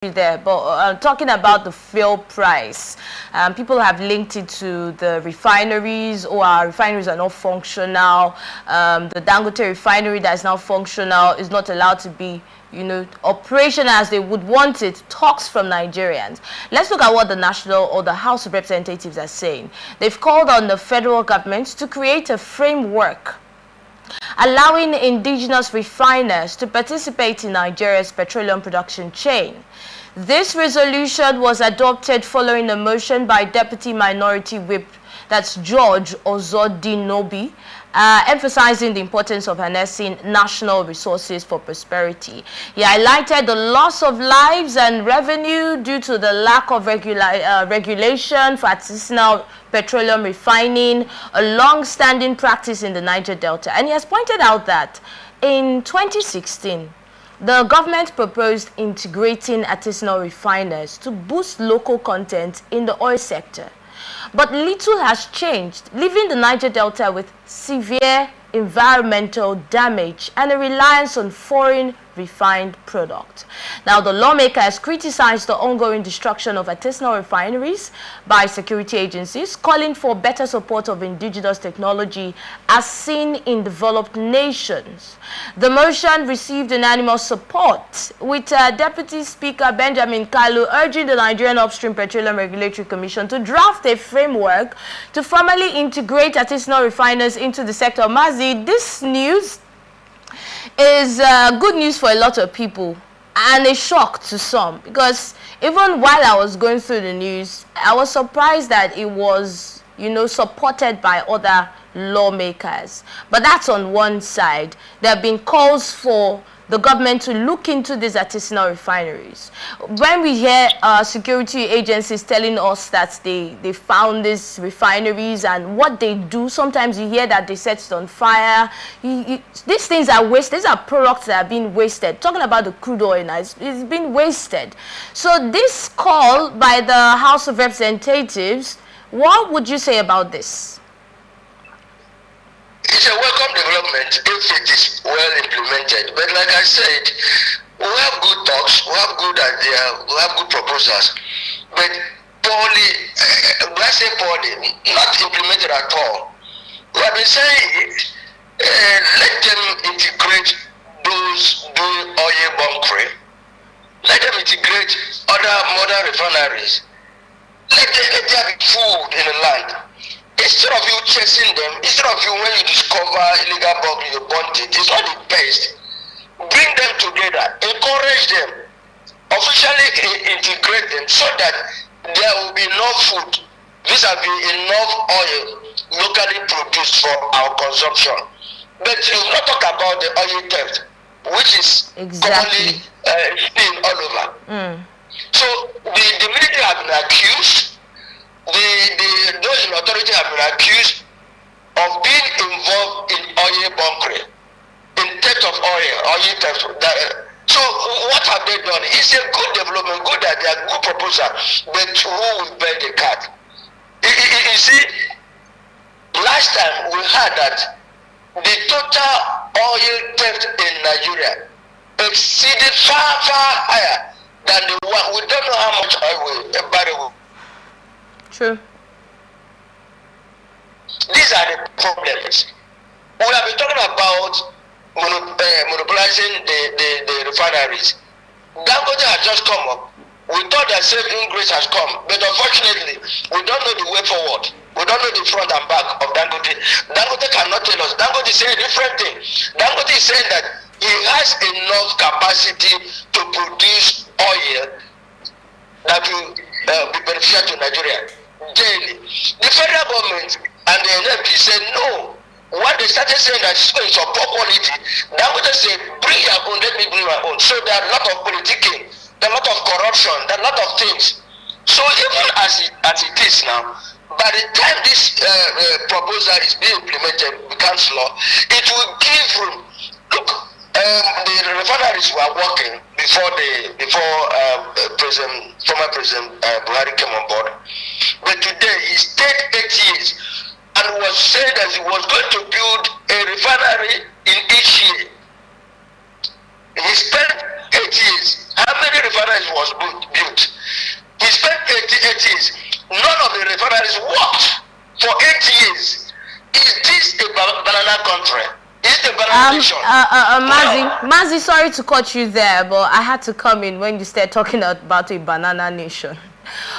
there, but talking about the fuel price, people have linked it to the refineries, or our refineries are not functional. The Dangote refinery that is now functional is not allowed to be, operational as they would want it. Talks from Nigerians. Let's look at what the National or the House of Representatives are saying. They've called on the federal government to create a framework allowing indigenous refiners to participate in Nigeria's petroleum production chain. This resolution was adopted following a motion by Deputy Minority Whip, that's George Ozodinobi, emphasizing the importance of harnessing national resources for prosperity. He highlighted the loss of lives and revenue due to the lack of regulation for artisanal petroleum refining, a long-standing practice in the Niger Delta. And he has pointed out that in 2016, the government proposed integrating artisanal refiners to boost local content in the oil sector. But little has changed, leaving the Niger Delta with severe environmental damage and a reliance on foreign refined product. Now, the lawmaker has criticized the ongoing destruction of artisanal refineries by security agencies, calling for better support of indigenous technology as seen in developed nations. The motion received unanimous support, with Deputy Speaker Benjamin Kalu urging the Nigerian Upstream Petroleum Regulatory Commission to draft a framework to formally integrate artisanal refiners into the sector. Mazi, this news is good news for a lot of people and a shock to some, because even while I was going through the news, I was surprised that it was, supported by other lawmakers. But that's on one side. There have been calls for the government to look into these artisanal refineries. When we hear security agencies telling us that they found these refineries and what they do, sometimes you hear that they set it on fire. These things are wasted. These are products that are being wasted. Talking about the crude oil now, it's been wasted. So this call by the House of Representatives, what would you say about this? It's a welcome development if it is well implemented. But like I said, we have good talks, we have good ideas, we have good proposals. But poorly, when I say poorly, not implemented at all. We have been saying, let them integrate those doing oil bunkering. Let them integrate other modern refineries. Let there be food in the land. Instead of you chasing them, instead of you, when you discover illegal bulk, you burn it, it's not the best. Bring them together, encourage them, officially integrate them so that there will be enough food, vis-a-vis enough oil locally produced for our consumption. But you will not talk about the oil theft, which is commonly seen all over. So the military have been accused. Those in authority have been accused of being involved in oil bunkering, in theft of oil theft. So what have they done? It's a good development, good idea, good proposal, but who will bear the cat? You see, last time we heard that the total oil theft in Nigeria exceeded far higher than the one. We don't know how much oil a barrel. True. These are the problems. We have been talking about monopolizing the refineries. Dangote has just come up. We thought that saving grace has come, but unfortunately, we don't know the way forward. We don't know the front and back of Dangote. Dangote cannot tell us. Dangote is saying a different thing. Dangote is saying that he has enough capacity to produce oil that will be beneficial to Nigeria daily. The federal government and the NFP said no. When they started saying that it's going to support quality, Dangote said, bring your own, let me bring my own. So there are a lot of politicking, there are a lot of corruption, there are a lot of things. So even as it is now, by the time this proposal is being implemented, becomes law, it will give room. Look, the refineries were working before former President Buhari came on board. But today he stayed 8 years and was saying that he was going to build a refinery in each year. He spent 8 years. How many refineries was built? He spent 8 years. None of the refineries worked for 8 years. Is this a banana country? Is it a banana nation? Mazi, sorry to cut you there, but I had to come in when you started talking about a banana nation.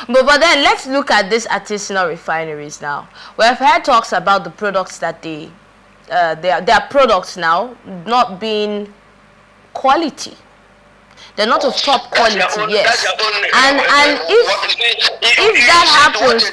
But then let's look at these artisanal refineries now. We have heard talks about the products that their products now not being quality. They're not of top quality, yes. And if that happens,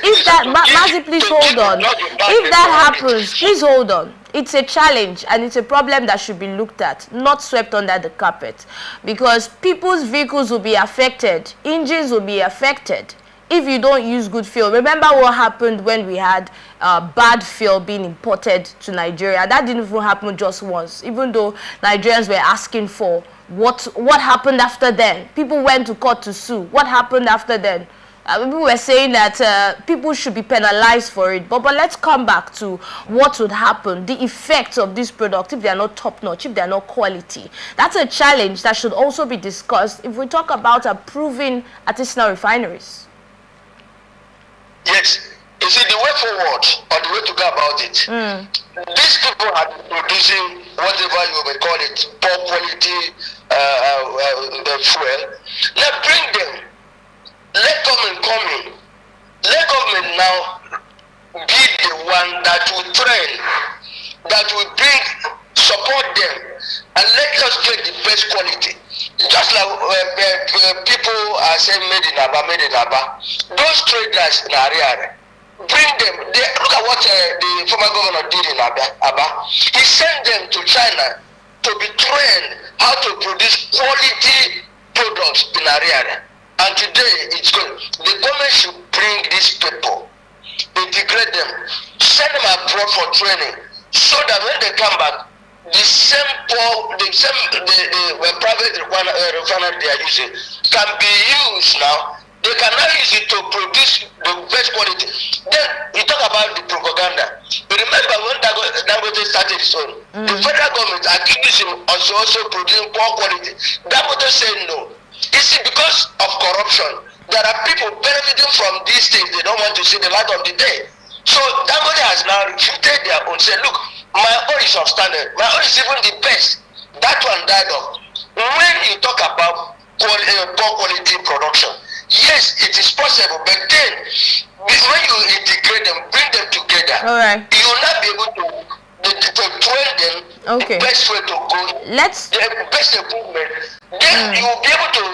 Mazi, please hold on. If that happens, please hold on. It's a challenge and it's a problem that should be looked at, not swept under the carpet. Because people's vehicles will be affected, engines will be affected if you don't use good fuel. Remember what happened when we had bad fuel being imported to Nigeria? That didn't even happen just once, even though Nigerians were asking for what happened after then. People went to court to sue. What happened after then? People were saying that people should be penalized for it. But let's come back to what would happen, the effects of this product if they are not top-notch, if they are not quality. That's a challenge that should also be discussed if we talk about approving artisanal refineries. Yes. You see, the way forward or the way to go about it, these people are producing whatever you may call it, poor quality the fuel. Now bring them. Let government come in. Let government now be the one that will train, that will support them, and let us get the best quality. Just like people are saying made in Aba. Those traders in Ariare, bring them. Look at what the former governor did in Aba. He sent them to China to be trained how to produce quality products in Ariare. And today it's good. The government should bring these people, integrate them, send them abroad for training, so that when they come back, the private refinery they are using can be used now. They can now use it to produce the best quality. Then you talk about the propaganda. But remember when Dangote started his own, the federal government accused him of also producing poor quality. Dangote said no. You see, because of corruption, there are people benefiting from these things. They don't want to see the light of the day. So Dangote has now refuted their own. Say, look, my own is substandard. My own is even the best. That one died off. When you talk about poor quality production, yes, it is possible. But then, when you integrate them, bring them together, you will not be able to train them the best way to go, the best improvement. Then you will be able to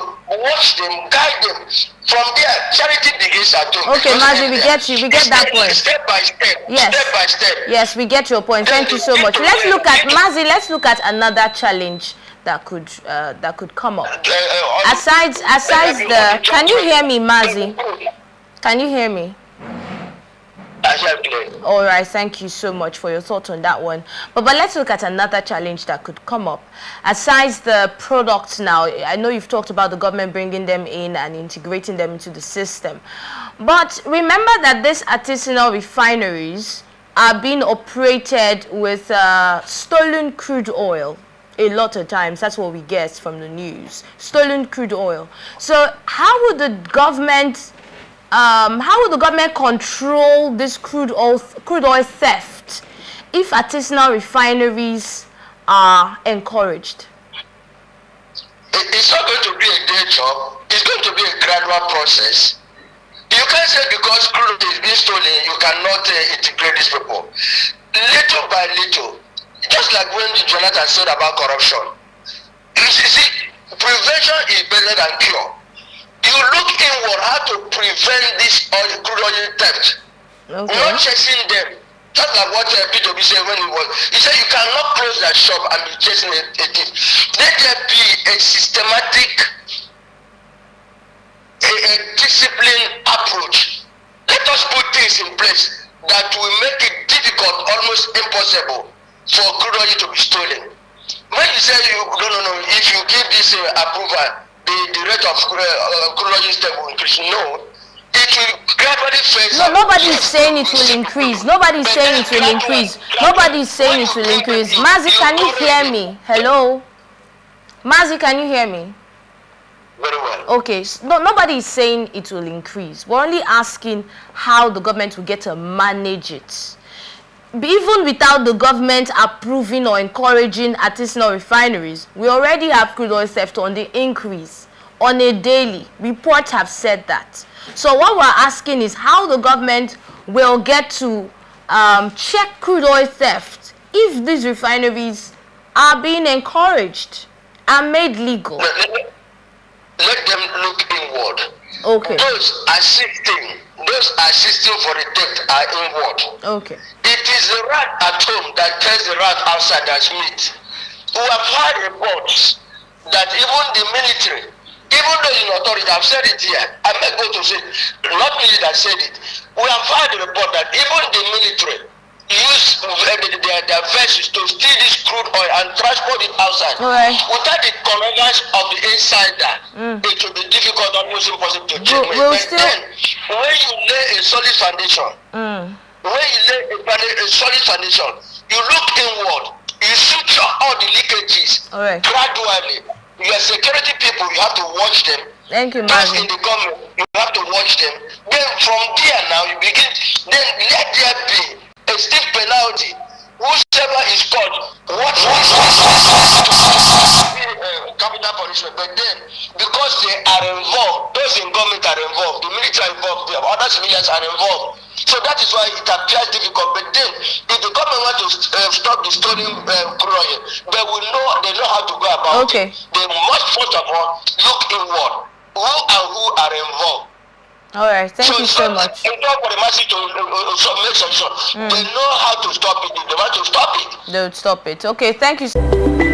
watch them, guide them. From there, charity begins at home. Okay, Mazi, we get you. We get that point. Step by step. Yes. Step by step. Yes, we get your point. Thank you so much. Let's look at Mazi. Let's look at another challenge that could come up. Aside the. Can you hear me, Mazi? Can you hear me? All right, thank you so much for your thoughts on that one. But let's look at another challenge that could come up. Aside the products now, I know you've talked about the government bringing them in and integrating them into the system. But remember that these artisanal refineries are being operated with stolen crude oil. A lot of times, that's what we get from the news. Stolen crude oil. So how would the government control this crude oil theft if artisanal refineries are encouraged? It's not going to be a day job. It's going to be a gradual process. You can't say because crude is being stolen, you cannot integrate these people. Little by little, just like when Jonathan said about corruption. You see, prevention is better than cure. You look inward how to prevent this crude oil theft. Not chasing them. Just like what P2B said when he said you cannot close that shop and be chasing a thief. Let there be a systematic, a disciplined approach. Let us put things in place that will make it difficult, almost impossible, for crude oil to be stolen. When you say no, if you give this approval, the rate of crude oil step will increase. No, it will gradually phase. No, nobody is saying it will increase. Nobody is saying it will increase. Nobody is saying it will increase. Mazi, can you hear me? Hello? Mazi, can you hear me? very well. Okay, no, nobody is saying it will increase. We're only asking how the government will get to manage it. Even without the government approving or encouraging artisanal refineries, we already have crude oil theft on the increase on a daily. Reports have said that. So what we're asking is how the government will get to check crude oil theft if these refineries are being encouraged and made legal. Let them look inward. Okay. Those assisting for the theft are inward. Okay. It is the rat at home that tells the rat outside that's meat. We have had reports that even the military, even those in authority, I've said it here, I may go to say, not me that said it. We have had a report that even the military use their vessels to steal this crude oil and transport it outside. Right. Without the connivance of the insider, it will be difficult, almost impossible to change. But then, when you lay a solid foundation, you look inward, you suture all the leakages gradually. Your security people, you have to watch them. Thank you, Those in the government, you have to watch them. Then from there now, you begin, then let there be a stiff penalty. Whosoever is caught, what capital punishment. But then, because they are involved, those in government are involved, the military are involved, the other civilians are involved. So that is why it appears difficult. But then, if the government wants to stop the stolen crude oil, they know how to go about it. They must first of all look inward. Who and who are involved. All right, thank you so much. It's not for the masses to make solution. They know how to stop it. If they want to stop it, they would stop it. Okay, thank you.